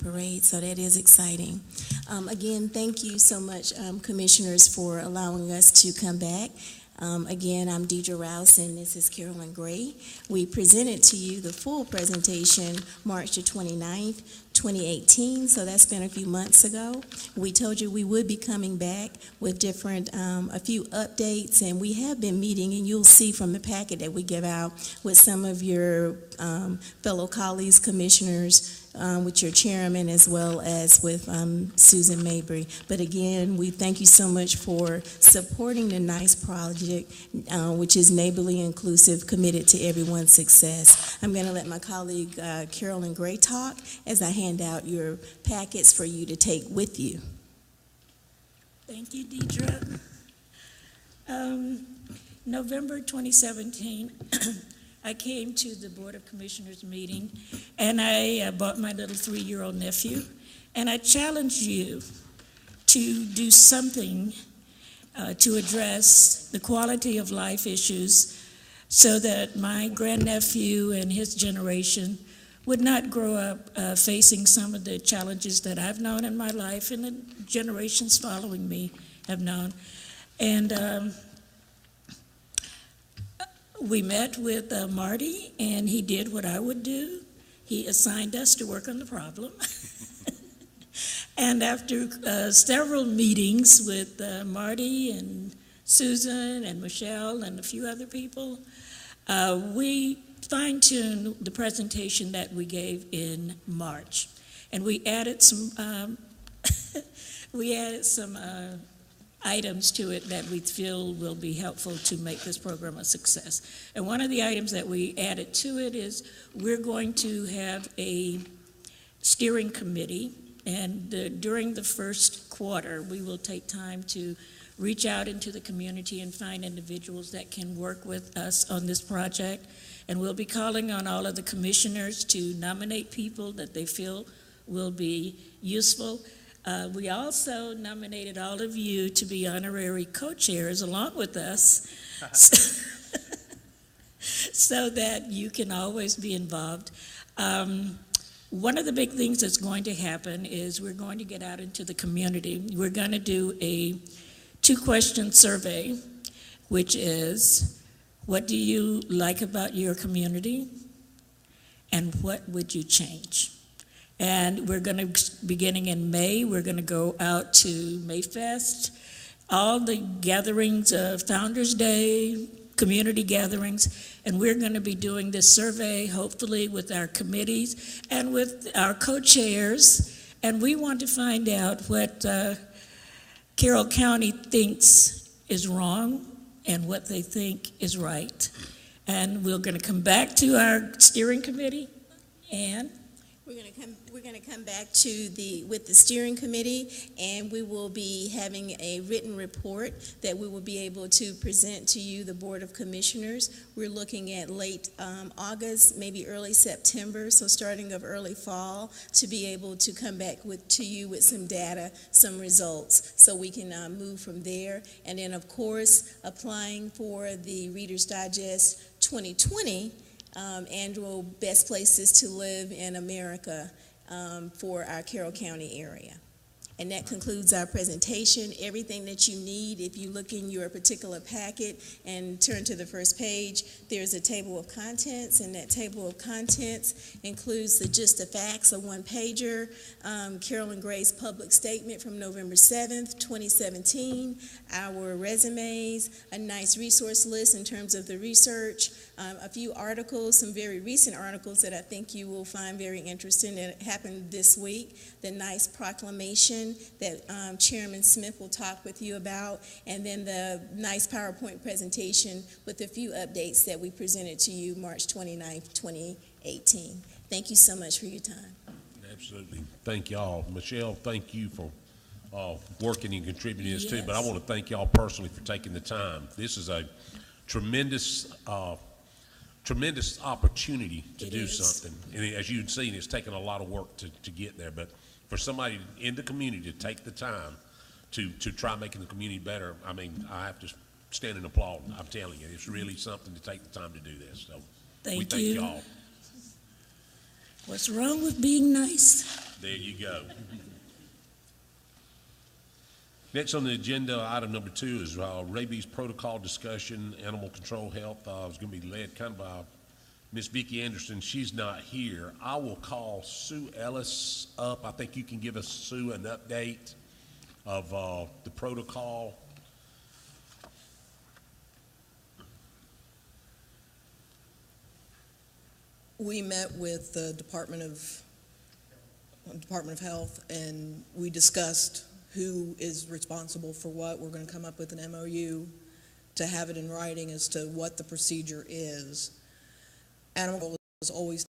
parade, so that is exciting. Again, thank you so much, commissioners, for allowing us to come back. Again, I'm Deidre Rouse, and this is Carolyn Gray. We presented to you the full presentation March the 29th, 2018, so that's been a few months ago. We told you we would be coming back with different, a few updates, and we have been meeting, and you'll see from the packet that we give out with some of your fellow colleagues, commissioners, with your chairman, as well as with Susan Mabry. But again, we thank you so much for supporting the NICE project, which is neighborly inclusive, committed to everyone's success. I'm going to let my colleague Carolyn Gray talk as I hand out your packets for you to take with you. Thank you, Deidre. November 2017, I came to the Board of Commissioners meeting, and I brought my little 3-year-old nephew, and I challenged you to do something to address the quality of life issues so that my grandnephew and his generation would not grow up facing some of the challenges that I've known in my life and the generations following me have known. And we met with Marty, and he did what I would do. He assigned us to work on the problem. And after several meetings with Marty and Susan and Michelle and a few other people, we fine-tuned the presentation that we gave in March. And we added some items to it that we feel will be helpful to make this program a success. And one of the items that we added to it is we're going to have a steering committee, and during the first quarter, we will take time to reach out into the community and find individuals that can work with us on this project. And we'll be calling on all of the commissioners to nominate people that they feel will be useful. We also nominated all of you to be honorary co-chairs along with us so that you can always be involved. One of the big things that's going to happen is we're going to get out into the community. We're going to do a 2-question survey, which is, what do you like about your community, and what would you change? And we're going to, beginning in May, we're going to go out to Mayfest, all the gatherings of Founders Day, community gatherings, and we're going to be doing this survey, hopefully with our committees and with our co-chairs, and we want to find out what Carroll County thinks is wrong and what they think is right. And we're going to come back to our steering committee, and we're going to come back to with the steering committee, and we will be having a written report that we will be able to present to you, the Board of Commissioners. We're looking at late August, maybe early September, so starting of early fall, to be able to come back to you with some data, some results, so we can move from there. And then, of course, applying for the Reader's Digest 2020 annual Best Places to Live in America for our Carroll County area. And that concludes our presentation. Everything that you need, if you look in your particular packet and turn to the first page, there's a table of contents, and that table of contents includes the gist of facts, a one-pager, Carolyn Gray's public statement from November 7th, 2017, our resumes, a nice resource list in terms of the research, a few articles, some very recent articles that I think you will find very interesting that happened this week, the NICE proclamation that Chairman Smith will talk with you about, and then the NICE PowerPoint presentation with a few updates that we presented to you March 29th, 2018. Thank you so much for your time. Absolutely. Thank y'all. Michelle, thank you for working and contributing this too, but I want to thank y'all personally for taking the time. This is a tremendous opportunity to do something. And as you've seen, it's taken a lot of work to get there, but for somebody in the community to take the time to try making the community better, I mean, I have to stand and applaud. I'm telling you, it's really something to take the time to do this. So we thank y'all. What's wrong with being nice? There you go. Next on the agenda, item number 2 is rabies protocol discussion, animal control health. It's going to be led kind of by Miss Vicki Anderson. She's not here. I will call Sue Ellis up. I think you can give us, Sue, an update of the protocol. We met with the Department of Health, and we discussed who is responsible for what. We're going to come up with an MOU to have it in writing as to what the procedure is. Animal control is always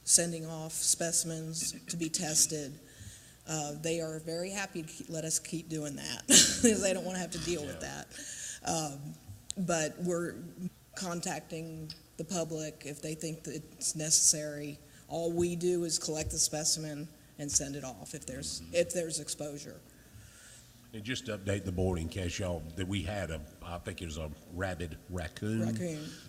sending off specimens to be tested. They are very happy to let us keep doing that because they don't want to have to deal with that. But we're contacting the public if they think that it's necessary. All we do is collect the specimen and send it off if there's exposure. And just to update the board in case y'all, that we had I think it was a rabid raccoon.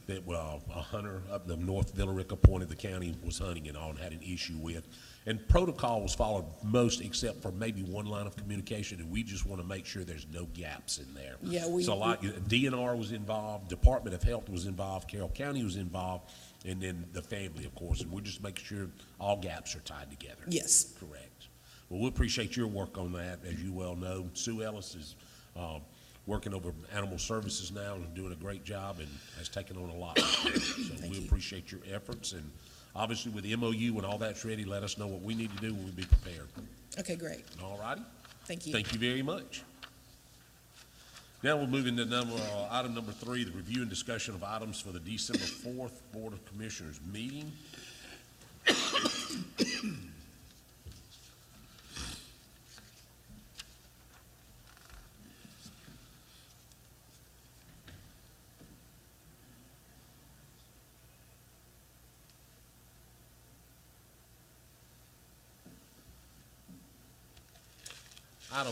That a hunter up the North Villarica point of the county was hunting it on, had an issue with. And protocol was followed most except for maybe one line of communication, and we just want to make sure there's no gaps in there. Yeah, so like DNR was involved, Department of Health was involved, Carroll County was involved, and then the family, of course, and we're just making sure all gaps are tied together. Yes. Correct. Well, we appreciate your work on that. As you well know, Sue Ellis is working over animal services now and doing a great job and has taken on a lot. So we appreciate your efforts, and obviously with the MOU when all that's ready, let us know what we need to do when we be prepared. Okay, great. All righty. Thank you. Thank you very much. Now we'll move into item number 3, the review and discussion of items for the December 4th Board of Commissioners meeting.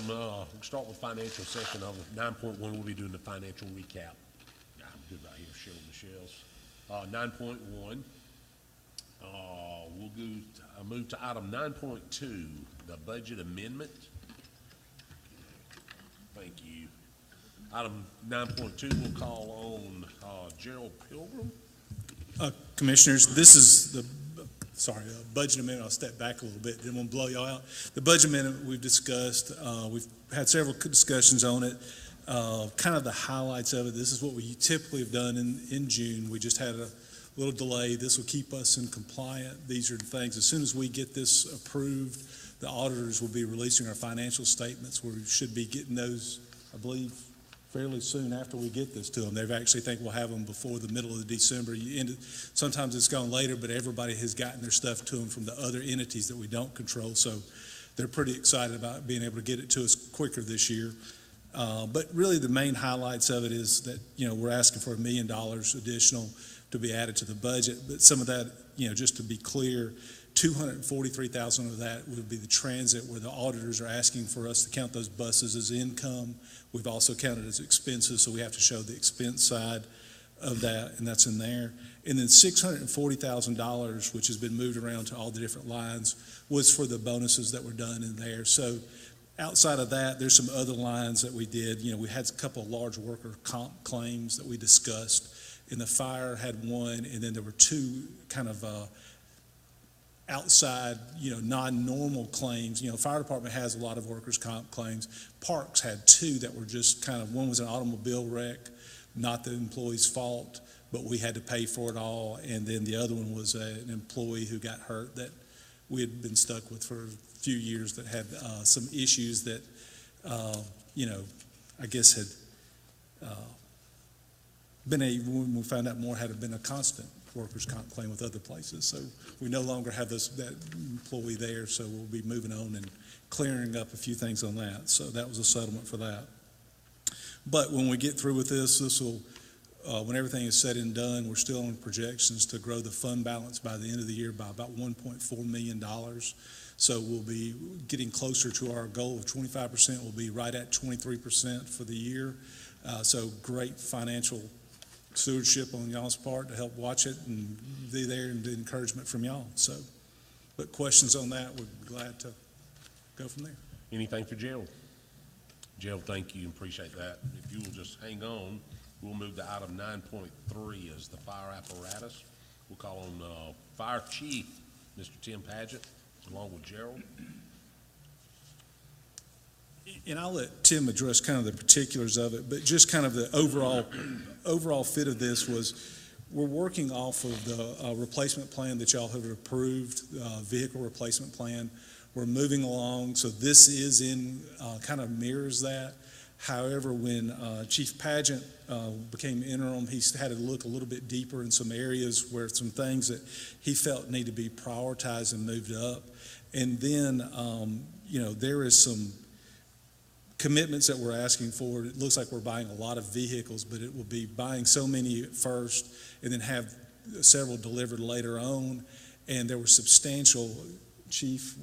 We'll start with financial section of 9.1. We'll be doing the financial recap. I'm good right here, showing Michelle's. 9.1. We'll move to item 9.2, the budget amendment. Thank you. Item 9.2, we'll call on Gerald Pilgrim. Commissioners, this is the budget amendment. I'll step back a little bit. Didn't want to blow y'all out. The budget amendment we've discussed. We've had several discussions on it. Kind of the highlights of it. This is what we typically have done in June. We just had a little delay. This will keep us in compliant. These are the things. As soon as we get this approved, the auditors will be releasing our financial statements. We should be getting those, I believe, fairly soon after we get this to them. They actually think we'll have them before the middle of December. Sometimes it's gone later, but everybody has gotten their stuff to them from the other entities that we don't control. So they're pretty excited about being able to get it to us quicker this year. But really the main highlights of it is that, we're asking for $1 million additional to be added to the budget. But some of that, just to be clear, $243,000 of that would be the transit, where the auditors are asking for us to count those buses as income. We've also counted as expenses, so we have to show the expense side of that, and that's in there. And then $640,000, which has been moved around to all the different lines, was for the bonuses that were done in there. So outside of that, there's some other lines that we did. We had a couple of large worker comp claims that we discussed, and the fire had one, and then there were two kind of outside, non-normal claims. Fire department has a lot of workers' comp claims. Parks had two that were just kind of, one was an automobile wreck, not the employee's fault, but we had to pay for it all. And then the other one was an employee who got hurt that we had been stuck with for a few years that had some issues that, I guess had when we found out more, had been a constant workers' comp claim with other places. So we no longer have that employee there, so we'll be moving on and clearing up a few things on that. So that was a settlement for that. But when we get through with this will, when everything is said and done, we're still on projections to grow the fund balance by the end of the year by about $1.4 million. So we'll be getting closer to our goal of 25%. We'll be right at 23% for the year. So great financial stewardship on y'all's part to help watch it and be there, and the encouragement from y'all. So But questions on that, we're glad to go from there. Anything for Gerald? Gerald, thank you, appreciate that. If you will just hang on, we'll move to item 9.3 as the fire apparatus. We'll call on Fire Chief, Mr. Tim Paget, along with Gerald. And I'll let Tim address kind of the particulars of it, but just kind of the overall fit of this was we're working off of the replacement plan that y'all have approved, vehicle replacement plan. We're moving along, so this is in, kind of mirrors that. However, when Chief Pageant became interim, he had to look a little bit deeper in some areas where some things that he felt need to be prioritized and moved up. And then, there is some commitments that we're asking for. It looks like we're buying a lot of vehicles, but it will be buying so many at first and then have several delivered later on. And there were substantial, Chief,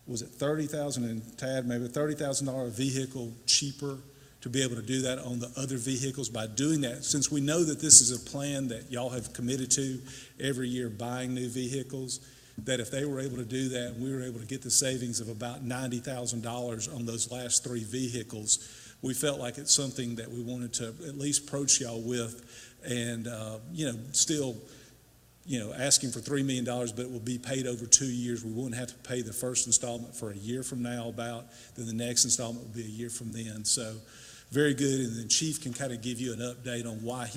was it $30,000 and Tad, maybe a $30,000 vehicle cheaper to be able to do that on the other vehicles by doing that. Since we know that this is a plan that y'all have committed to every year buying new vehicles, that if they were able to do that and we were able to get the savings of about $90,000 on those last 3 vehicles, we felt like it's something that we wanted to at least approach y'all with and, still, asking for $3 million, but it will be paid over 2 years. We wouldn't have to pay the first installment for a year from now then the next installment will be a year from then. So very good. And then Chief can kind of give you an update on why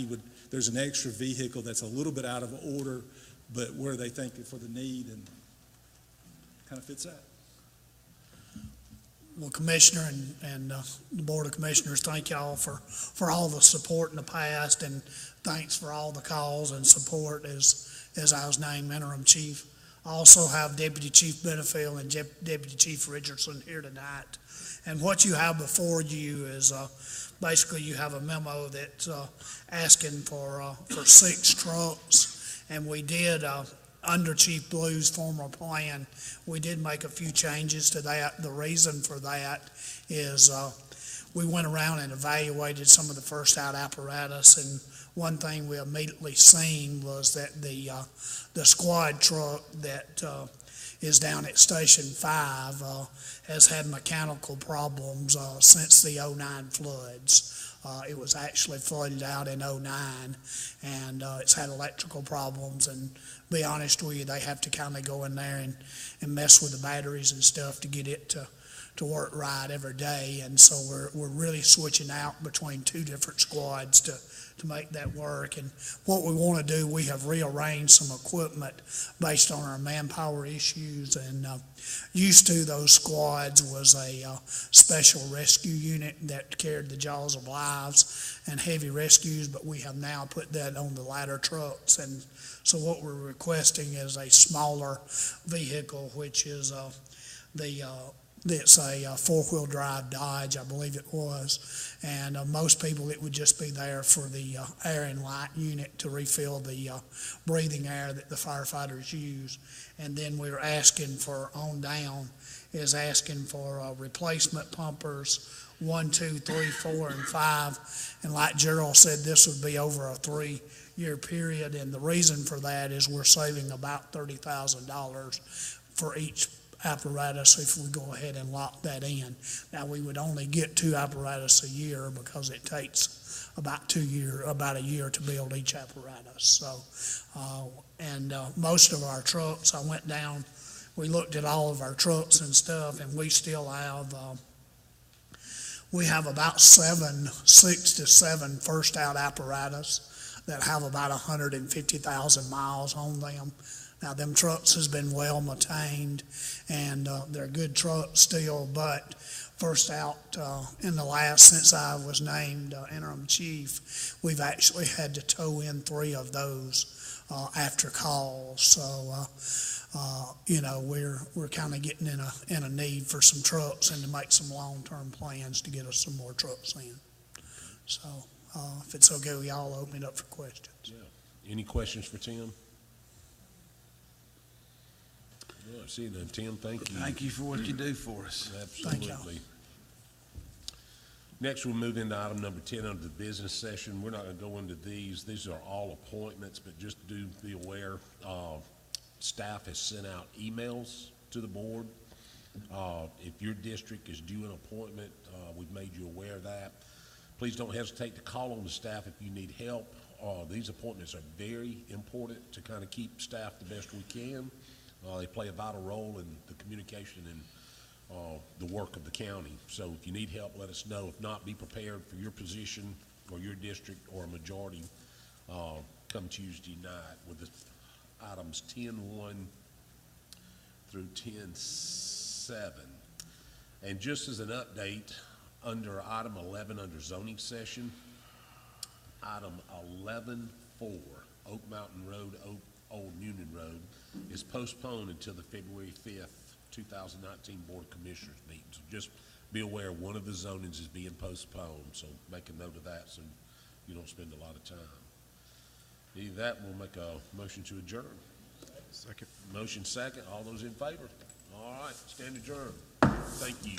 there's an extra vehicle that's a little bit out of order, but where they think for the need and kind of fits that. Well, Commissioner and the Board of Commissioners, thank y'all for all the support in the past, and thanks for all the calls and support as I was named interim chief. I also have Deputy Chief Benefield and Deputy Chief Richardson here tonight. And what you have before you is basically you have a memo that's asking for 6 trucks. And we did, under Chief Blue's former plan, we did make a few changes to that. The reason for that is we went around and evaluated some of the first out apparatus, and one thing we immediately seen was that the squad truck that is down at Station 5 has had mechanical problems since the '09 floods. It was actually flooded out in '09, and it's had electrical problems, and be honest with you, they have to kind of go in there and mess with the batteries and stuff to get it to work right every day. And so we're really switching out between 2 different squads to make that work. And what we want to do, we have rearranged some equipment based on our manpower issues, and used to those squads was a special rescue unit that carried the jaws of lives and heavy rescues, but we have now put that on the ladder trucks. And so what we're requesting is a smaller vehicle, which is it's a 4-wheel drive Dodge, I believe it was, and most people it would just be there for the air and light unit to refill the breathing air that the firefighters use. And then we're asking for on down is asking for replacement pumpers 1, 2, 3, 4, and 5. And like Gerald said, this would be over a 3-year period, and the reason for that is we're saving about $30,000 for each apparatus if we go ahead and lock that in. Now, we would only get 2 apparatus a year because it takes about a year to build each apparatus. So, most of our trucks, I went down, we looked at all of our trucks and stuff, and we still have, we have about 6 to 7 first out apparatus that have about 150,000 miles on them. Now, them trucks has been well maintained, and they're good trucks still, but first out since I was named interim chief, we've actually had to tow in 3 of those after calls. So, we're kind of getting in a need for some trucks and to make some long-term plans to get us some more trucks in. So, if it's okay with y'all, I'll open it up for questions. Yeah. Any questions for Tim? Well, see you then, Tim. Thank you. Thank you for what you do for us. Absolutely. Next, we'll move into item number 10 under the business session. We're not going to go into these. These are all appointments, but just do be aware Staff has sent out emails to the board. If your district is due an appointment, we've made you aware of that. Please don't hesitate to call on the staff if you need help. These appointments are very important to kind of keep staff the best we can. They play a vital role in the communication and the work of the county. So if you need help, let us know. If not, be prepared for your position or your district or a majority come Tuesday night with the items 10-1 through 10-7. And just as an update, under item 11 under zoning session, item 11-4, Oak Mountain Road, Old Union Road, is postponed until the February 5th, 2019 Board of Commissioners meeting. So just be aware one of the zonings is being postponed, so make a note of that so you don't spend a lot of time. Either that, we'll make a motion to adjourn. Second. Motion second. All those in favor? All right, stand adjourned. Thank you.